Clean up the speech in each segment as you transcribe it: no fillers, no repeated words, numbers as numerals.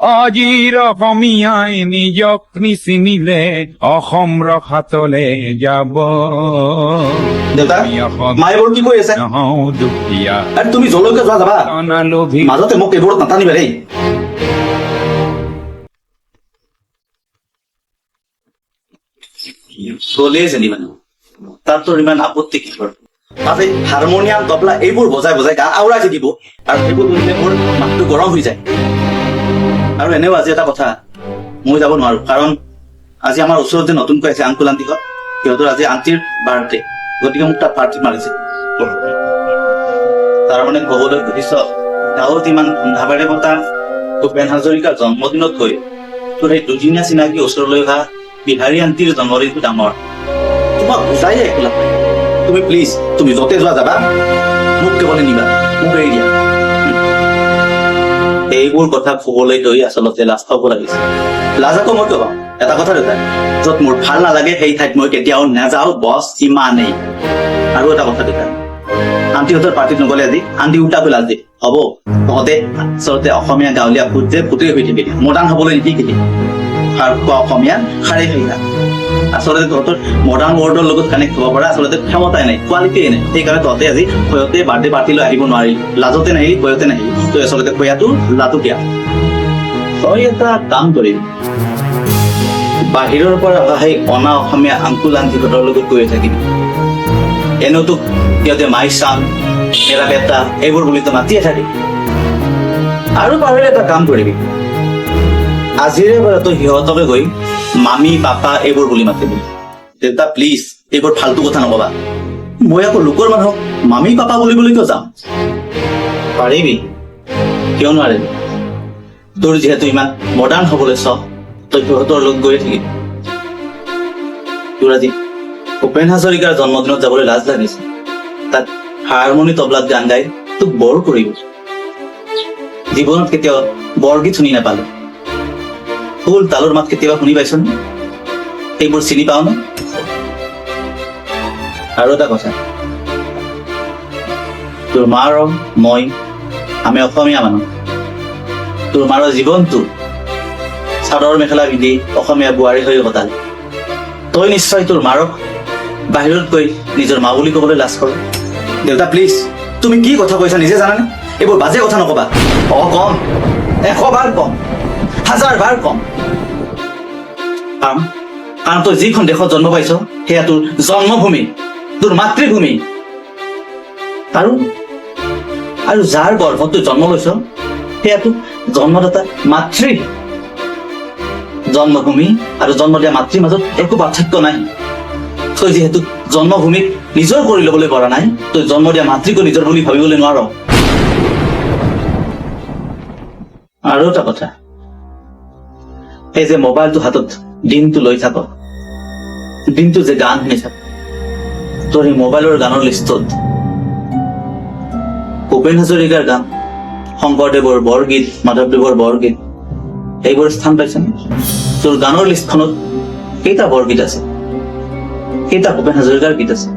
অজিৰ অসমীয়াই নিজক নিচিনিলে অসম ৰখাতলে যাব। দেউতা মায়ে বৰ কি কৈ আছে নহওঁ দুখীয়া আৰু তুমি জলৈকে যোৱা যাবা লোভী মাজতে মোক এইবোৰত নাটানিবা দেই গলেই যেনিবা তাত তোৰ ইমান আপত্তি কি কৰ তাতে হাৰমনিয়াম তবলা এইবোৰ বজাই বজাই গা আউৰাই থাকিব আৰু সেইবোৰ শুনিলে মোৰ মাথাটো গৰম হৈ যায় আৰু এনেও আজি এটা কথা মই যাব নোৱাৰো কাৰণ আজি আমাৰ ওচৰত যে নতুনকৈ আছে আংকুল আন্টিহঁত সিহঁতৰ আজি আন্টিৰ বাৰ্থডে গতিকে মোক তাত পাৰ্টি মাৰিছে তাৰ মানে কবলৈ খুজিছ গাঁৱত ইমান ধুমধামেৰে পতা ভূপেন হাজৰিকাৰ জন্মদিনত গৈ তোৰ সেই দুদিনীয়া চিনাকি ওচৰলৈ অহা বিহাৰী আন্টিৰ জন্মদিনটো ডাঙৰ তোমাক বুজাই একো লাভ নাই তুমি প্লিজ তুমি য'তে যোৱা যাবা মোক কেৱল নিবা মোক এৰি দিয়া এইবোৰ কথা কবলৈ গৈ আচলতে লাজ পাব লাগিছে লাজ আকৌ মই কবা এটা কথা দেউতা য'ত মোৰ ভাল নালাগে সেই ঠাইত মই কেতিয়াও নাযাওঁ বছ ইমানেই আৰু এটা কথা দেউতা আন্টিহঁতৰ পাৰ্টিত নগলে আজি আন্টি উল্টাকৈ লাজ দিয়ে হ'ব তহঁতে আচলতে অসমীয়া গাঁৱলীয়া ফুট যে ফুটেই হৈ থাকিবি মডাৰ্ণ হবলৈ নিশিকিলি আৰু কোৱা অসমীয়া শাৰী শাৰীৰা আচলতে তহঁতৰ মডাৰ্ণ ৱৰ্ল্ডৰ লগত কানেক্ট হ'ব পৰা আচলতে ক্ষমতাই নাই কোৱালিটিয়ে নাই সেইকাৰণে তহঁতে আজি ভয়তে বাৰ্থডে পাৰ্টিলৈ আহিব নোৱাৰিলি লাজতে নাহিলি ভয়তে নাহিলি তই আচলতে ভয়াটো লাটুকীয়া তই এটা কাম কৰিবি বাহিৰৰ পৰা অহা সেই অনা অসমীয়া আংকুল আন্টিহঁতৰ লগত গৈ থাকিবি এনেওতো সিহঁতে মাই চান মেৰা বেটা এইবোৰ বুলি তই মাতিয়ে থাকি আৰু পাৰিলে এটা কাম কৰিবি আজিৰে পৰা তই সিহঁতকে গৈ মামী পাপা এইবোৰ বুলি মাতিবি দেউতা প্লিজ এইবোৰ ফাল্টু কথা নকবা মই আকৌ লোকৰ মানুহক মামী পাপা বুলিবলৈ কিয় যাম পাৰিবি কিয় নোৱাৰিবি তোৰ যিহেতু ইমান মডাৰ্ণ হবলৈ চ তই সিহঁতৰ লগত গৈয়ে থাকিবি তোৰ আজি ভূপেন হাজৰিকাৰ জন্মদিনত যাবলৈ লাজ লাগিছে তাত হাৰমনি তবলাত গান গাই তোক বৰ কৰিব জীৱনত কেতিয়াও বৰগীত শুনি নাপালো ফুল তালৰ মাত কেতিয়াবা শুনি পাইছ নে সেইবোৰ চিনি পাও ন আৰু এটা কথা তোৰ মা আৰু মই আমি অসমীয়া মানুহ তোৰ মাৰ জীৱনটো চাদৰ মেখেলা পিন্ধি অসমীয়া বোৱাৰী হৈ কটালে তই নিশ্চয় তোৰ মাৰক বাহিৰত গৈ নিজৰ মা বুলি কবলৈ লাজ কৰ দেউতা প্লিজ তুমি কি কথা কৈছা নিজে জানানে এইবোৰ বাজে কথা নকবা কম 100 বাৰ কম 1000 বাৰ কম কাৰণ তই যিখন দেশত জন্ম পাইছ সেয়া তোৰ জন্মভূমি তোৰ মাতৃভূমি আৰু যাৰ গৰ্ভত তই জন্ম লৈছ সেয়া তোৰ জন্মদাতা মাতৃ জন্মভূমি আৰু জন্ম দিয়া মাতৃৰ মাজত একো পাৰ্থক্য নাই তই যিহেতু জন্মভূমিক নিজৰ কৰি ল'বলৈ পৰা নাই তই জন্ম দিয়া মাতৃকো নিজৰ বুলি ভাবিবলৈ নোৱাৰ আৰু এটা কথা এই যে মোবাইলটো হাতত দিনটো লৈ থাক দিনটো যে গান শুনি থাক তোৰ এই মোবাইলৰ গানৰ লিষ্টত ভূপেন হাজৰিকাৰ গান শংকৰদেৱৰ বৰগীত মাধৱদেৱৰ বৰগীত এইবোৰ স্থান পাইছে নে তোৰ গানৰ লিষ্টখনত কেইটা বৰগীত আছে কেইটা ভূপেন হাজৰিকাৰ গীত আছে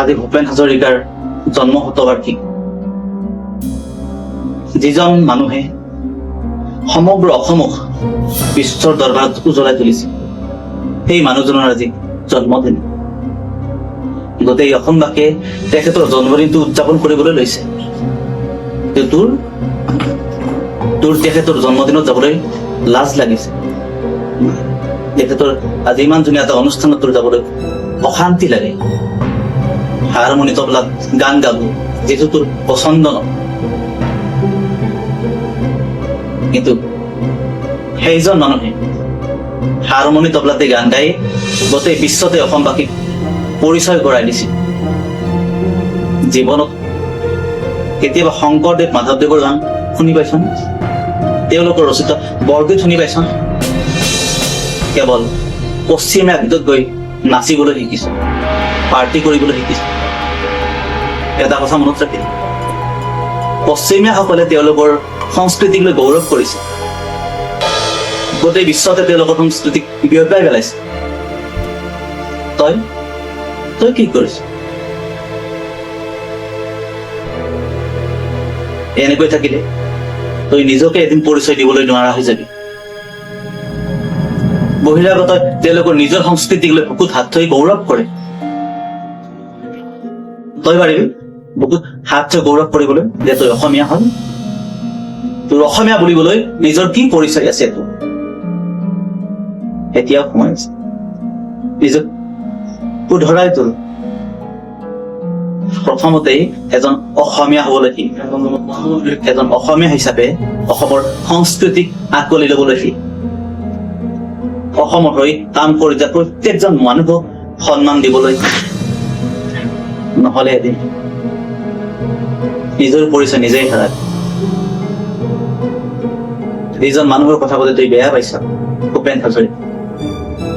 আজি ভূপেন হাজৰিকাৰ জন্ম শতবাৰ্ষিক যিজন মানুহে সমগ্ৰ অসমক বিশ্বৰ দৰবাৰত উজ্বলাই তুলিছে সেই মানুহজনৰ আজি জন্মদিন গোটেই অসমবাসীয়ে তেখেতৰ জন্মদিনটো উদযাপন কৰিবলৈ লৈছে তোৰ তেখেতৰ জন্মদিনত যাবলৈ লাজ লাগিছে তেখেতৰ আজি ইমান ধুনীয়া এটা অনুষ্ঠানত তোৰ যাবলৈ অশান্তি লাগে হাৰমনি তবলাত গান গাব যিটো তোৰ পচন্দ নহয় কিন্তু সেইজন মানুহে হাৰমনি তবলাতে গান গাই গোটেই বিশ্বতে অসমবাসীক পৰিচয় কৰাই দিছিল জীৱনত কেতিয়াবা শংকৰদেৱ মাধৱদেৱৰ গান শুনি পাইছ তেওঁলোকৰ ৰচিত বৰগীত শুনি পাইছ কেৱল পশ্চিমীয়া গীতত গৈ নাচিবলৈ শিকিছ পাৰ্টি কৰিবলৈ শিকিছ এটা কথা মনত ৰাখি পশ্চিমীয়াসকলে তেওঁলোকৰ সংস্কৃতিক লৈ গৌৰৱ কৰিছে গোটেই বিশ্বতে তেওঁলোকৰ সংস্কৃতিক বিয়পাই পেলাইছে তই কি কৰিছ এনেকৈ থাকিলে তই নিজকে এদিন পৰিচয় দিবলৈ নোৱাৰা হৈ যাবি। বহিৰাগতই তেওঁলোকৰ নিজৰ সংস্কৃতিক লৈ বুকুত হাত থৈ গৌৰৱ কৰে। তই পাৰিবি বুকুত হাত থৈ গৌৰৱ কৰিবলৈ যে তই অসমীয়া হল? তোৰ অসমীয়া বুলিবলৈ নিজৰ কি পৰিচয় আছে তোৰ? এতিয়াও সময় আছে, নিজক শুধৰাই তোল। প্ৰথমতেই এজন অসমীয়া হবলৈ শিক। এজন অসমীয়া হিচাপে অসমৰ সংস্কৃতিক আকোৱালি লবলৈ শিক। অসমৰ হৈ কাম কৰি যোৱা প্ৰত্যেকজন মানুহক সন্মান দিবলৈ, নহলে এদিন নিজৰ পৰিচয় নিজেই হেৰাবি। যিজন মানুহৰ কথা কৈ তই বেয়া পাইছ, ভূপেন হাজৰিকা,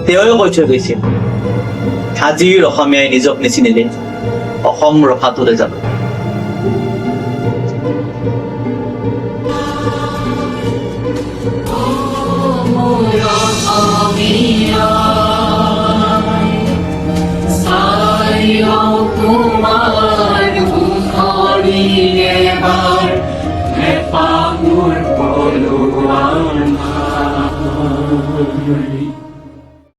তেওঁও কৈ থৈ গৈছিল, আজিৰ অসমীয়াই নিজক নিচিনিলে অসম ৰখাটোলৈ যাব। Never